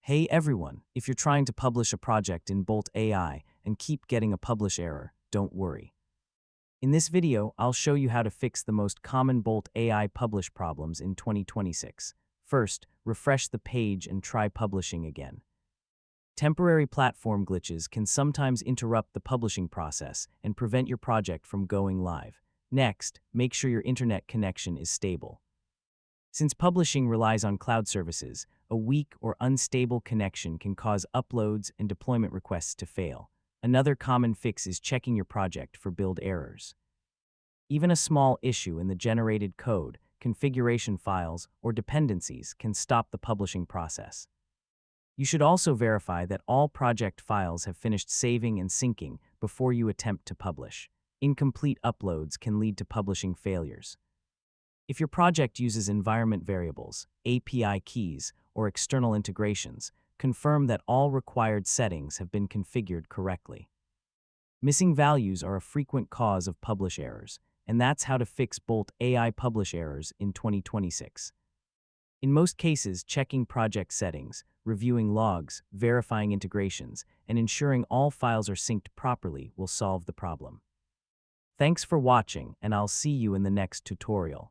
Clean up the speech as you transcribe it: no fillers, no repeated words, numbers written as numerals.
Hey everyone, if you're trying to publish a project in Bolt AI and keep getting a publish error, don't worry. In this video, I'll show you how to fix the most common Bolt AI publish problems in 2026. First, refresh the page and try publishing again. Temporary platform glitches can sometimes interrupt the publishing process and prevent your project from going live. Next, make sure your internet connection is stable. Since publishing relies on cloud services, a weak or unstable connection can cause uploads and deployment requests to fail. Another common fix is checking your project for build errors. Even a small issue in the generated code, configuration files, or dependencies can stop the publishing process. You should also verify that all project files have finished saving and syncing before you attempt to publish. Incomplete uploads can lead to publishing failures. If your project uses environment variables, API keys, or external integrations, confirm that all required settings have been configured correctly. Missing values are a frequent cause of publish errors, and that's how to fix Bolt AI publish errors in 2026. In most cases, checking project settings, reviewing logs, verifying integrations, and ensuring all files are synced properly will solve the problem. Thanks for watching, and I'll see you in the next tutorial.